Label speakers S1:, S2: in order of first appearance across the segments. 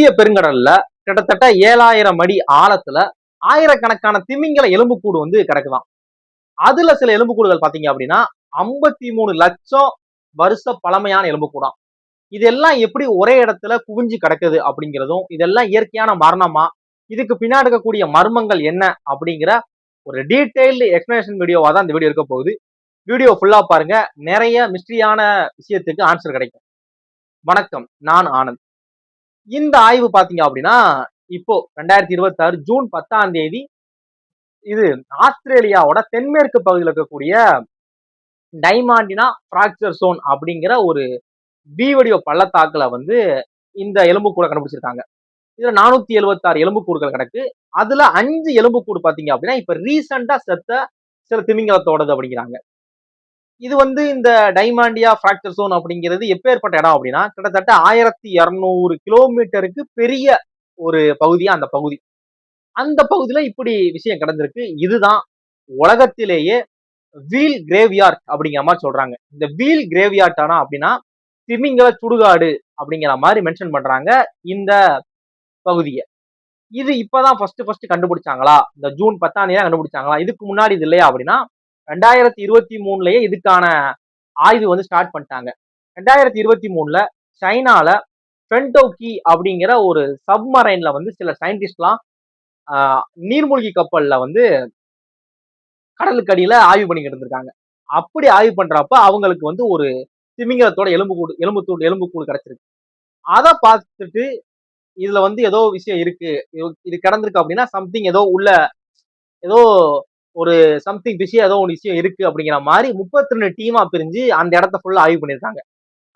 S1: இந்திய பெருங்கடல்ல கிட்டத்தட்ட 7,000 அடி ஆழத்துல ஆயிரக்கணக்கான திமிங்கல எலும்புக்கூடு வந்து கிடக்குதாம். அதுல சில எலும்புக்கூடுகள் பாத்தீங்க அப்படின்னா 53 லட்சம் வருஷ பழமையான எலும்புக்கூடாம். இதெல்லாம் எப்படி ஒரே இடத்துல குவிஞ்சு கிடக்குது அப்படிங்கிறதும், இதெல்லாம் இயற்கையான மரணமா, இதுக்கு பின்னாடி இருக்கக்கூடிய மர்மங்கள் என்ன அப்படிங்கிற ஒரு டீடைல்டு எக்ஸ்பிளனேஷன் வீடியோவா தான் இந்த வீடியோ இருக்க போகுது. வீடியோ ஃபுல்லா பாருங்க. நிறைய மிஸ்ட்ரியான விஷயத்துக்கு ஆன்சர் கிடைக்கும். வணக்கம், நான் ஆனந்த். இந்த ஆய்வு பாத்தீங்க அப்படின்னா இப்போ 2026 ஜூன் 10ஆம் தேதி இது ஆஸ்திரேலியாவோட தென்மேற்கு பகுதியில் இருக்கக்கூடிய டைமாண்டினா பிராக்சர் சோன் அப்படிங்கிற ஒரு வி வடிவ பள்ளத்தாக்குல வந்து இந்த எலும்புக்கூட கண்டுபிடிச்சிருக்காங்க. இதுல 476 எலும்புக்கூடுகள் கிடக்கு. அதுல 5 எலும்புக்கூடு பாத்தீங்க அப்படின்னா இப்ப ரீசெண்டா செத்த சில திமிங்கலத்தோடது அப்படிங்கிறாங்க. இது வந்து இந்த டைமாண்டியா பிராக்சர் சோன் அப்படிங்கிறது எப்பேற்பட்ட இடம் அப்படின்னா கிட்டத்தட்ட 1200 கிலோமீட்டருக்கு பெரிய ஒரு பகுதியா அந்த பகுதி. அந்த பகுதியில இப்படி விஷயம் கிடந்திருக்கு. இதுதான் உலகத்திலேயே வீல் கிரேவ்யார்ட் அப்படிங்கிற மாதிரி சொல்றாங்க. இந்த வீல் கிரேவ்யார்ட் ஆனா அப்படின்னா திமிங்கல சுடுகாடு அப்படிங்கிற மாதிரி மென்ஷன் பண்றாங்க இந்த பகுதியை. இது இப்பதான் ஃபர்ஸ்ட் கண்டுபிடிச்சாங்களா, இந்த ஜூன் 10ஆம் தேதி கண்டுபிடிச்சாங்களா, இதுக்கு முன்னாடி இது இல்லையா அப்படின்னா 2023லயே இதுக்கான ஆய்வு வந்து ஸ்டார்ட் பண்ணிட்டாங்க. 2023ல சைனால ஃபென்டோக்கி அப்படிங்கிற ஒரு சப்மரைன்ல வந்து சில சயின்டிஸ்ட்லாம் நீர்மூழ்கி கப்பல்ல வந்து கடலுக்கு அடியில ஆய்வு பண்ணிக்கிட்டு இருந்திருக்காங்க. அப்படி ஆய்வு பண்றப்ப அவங்களுக்கு வந்து ஒரு திமிங்கலத்தோட எலும்புக்கூடு கிடைச்சிருக்கு. அதை பார்த்துட்டு இதுல வந்து ஏதோ விஷயம் இருக்கு, இது கிடந்திருக்கு அப்படின்னா சம்திங் ஏதோ உள்ள ஏதோ ஒரு சம்திங் விஷயம் ஏதோ ஒரு விஷயம் இருக்கு அப்படிங்கிற மாதிரி 32 டீமா பிரிஞ்சு அந்த இடத்த ஃபுல்லா ஆய்வு பண்ணிருக்காங்க.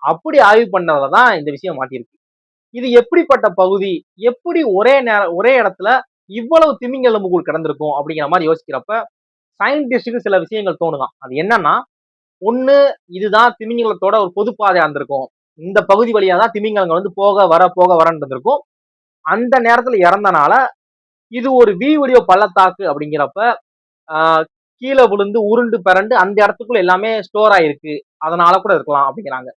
S1: அப்படி ஆய்வு பண்ணதுலதான் இந்த விஷயம் மாட்டிருக்கு. இது எப்படிப்பட்ட பகுதி, எப்படி ஒரே இடத்துல இவ்வளவு திமிங்கல எலும்புக்கூடு கிடந்திருக்கும் அப்படிங்கிற மாதிரி யோசிக்கிறப்ப சயின்டிஸ்டுக்கு சில விஷயங்கள் தோணுதான். அது என்னன்னா, ஒண்ணு இதுதான் திமிங்கலத்தோட ஒரு பொதுப்பாதையா இருந்திருக்கும். இந்த பகுதி வழியா தான் திமிங்கலங்கள் வந்து போக வரன்னு இருந்திருக்கும். அந்த நேரத்துல இறந்தனால இது ஒரு வி வடிவ பள்ளத்தாக்கு அப்படிங்கிறப்ப கீழே விழுந்து உருண்டு பிறண்டு அந்த இடத்துக்குள்ள எல்லாமே ஸ்டோர் ஆயிருக்கு, அதனால கூட இருக்கலாம் அப்படிங்கிறாங்க.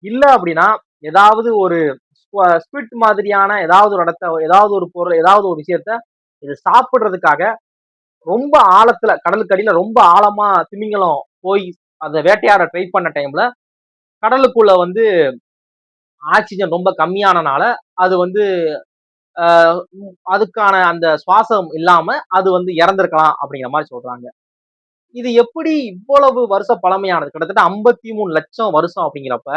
S1: இல்ல அப்படின்னா ஏதாவது ஒரு ஸ்பிட் மாதிரியான ஏதாவது ஒரு இடத்த, ஏதாவது ஒரு பொருள், ஏதாவது ஒரு விஷயத்த இது சாப்பிடுறதுக்காக ரொம்ப ஆழத்துல கடலுக்கு அடியில ரொம்ப ஆழமா திமிங்கலம் போய் அதை வேட்டையாட ட்ரை பண்ண டைம்ல கடலுக்குள்ள வந்து ஆக்சிஜன் ரொம்ப கம்மியானனால அது வந்து அதுக்கான அந்த சுவாசம் இல்லாம அது வந்து இறந்திருக்கலாம் அப்படிங்கிற மாதிரி சொல்றாங்க. இது எப்படி இவ்வளவு வருஷம் பழமையானது, கிட்டத்தட்ட 53 லட்சம் வருஷம் அப்படிங்கிறப்ப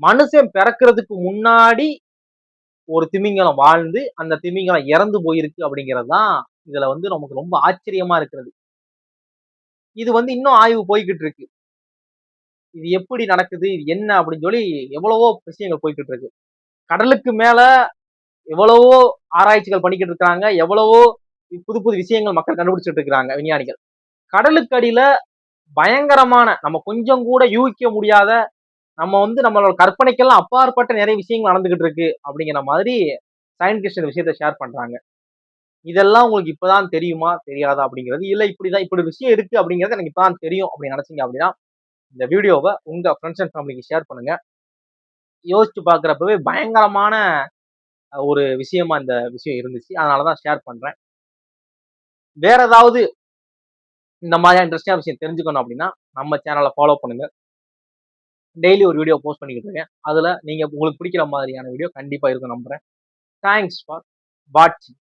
S1: மனுஷன் பிறக்கிறதுக்கு முன்னாடி ஒரு திமிங்கலம் வாழ்ந்து அந்த திமிங்கலம் இறந்து போயிருக்கு அப்படிங்கிறது தான் இதுல வந்து நமக்கு ரொம்ப ஆச்சரியமா இருக்கிறது. இது வந்து இன்னும் ஆய்வு போய்கிட்டு இருக்கு. இது எப்படி நடக்குது, இது என்ன அப்படின்னு சொல்லி எவ்வளவோ விஷயங்கள் போய்கிட்டு இருக்கு. கடலுக்கு மேல எவ்வளவோ ஆராய்ச்சிகள் பண்ணிக்கிட்டு இருக்காங்க, எவ்வளவோ புது புது விஷயங்கள் மக்கள் கண்டுபிடிச்சிட்டு இருக்கிறாங்க விஞ்ஞானிகள். கடலுக்கு அடியில பயங்கரமான, நம்ம கொஞ்சம் கூட யூகிக்க முடியாத, நம்ம வந்து நம்மளோட கற்பனைக்கெல்லாம் அப்பாற்பட்ட நிறைய விஷயங்கள் நடந்துகிட்டு இருக்கு அப்படிங்கிற மாதிரி சயின்டிஸ்ட் இந்த விஷயத்த ஷேர் பண்றாங்க. இதெல்லாம் உங்களுக்கு இப்பதான் தெரியுமா தெரியாதா அப்படிங்கிறது, இல்ல இப்படி விஷயம் இருக்கு அப்படிங்கிறது எனக்கு இப்பதான் தெரியும் அப்படின்னு நினைச்சீங்க அப்படின்னா இந்த வீடியோவை உங்க ஃப்ரெண்ட்ஸ் அண்ட் ஃபேமிலிக்கு ஷேர் பண்ணுங்க. யோசிச்சு பாக்குறப்பவே பயங்கரமான ஒரு விஷயமா இந்த விஷயம் இருந்துச்சு, அதனாலதான் ஷேர் பண்றேன். வேற ஏதாவது இந்த மாதிரியான இன்ட்ரெஸ்டிங்கான விஷயம் தெரிஞ்சுக்கணும் அப்படின்னா நம்ம சேனலை ஃபாலோ பண்ணுங்க. டெய்லி ஒரு வீடியோ போஸ்ட் பண்ணிக்கிட்டு இருக்கேன். அதுல நீங்க உங்களுக்கு பிடிக்கிற மாதிரியான வீடியோ கண்டிப்பா இருக்கும் நம்புறேன். தேங்க்ஸ் ஃபார் வாட்சிங்.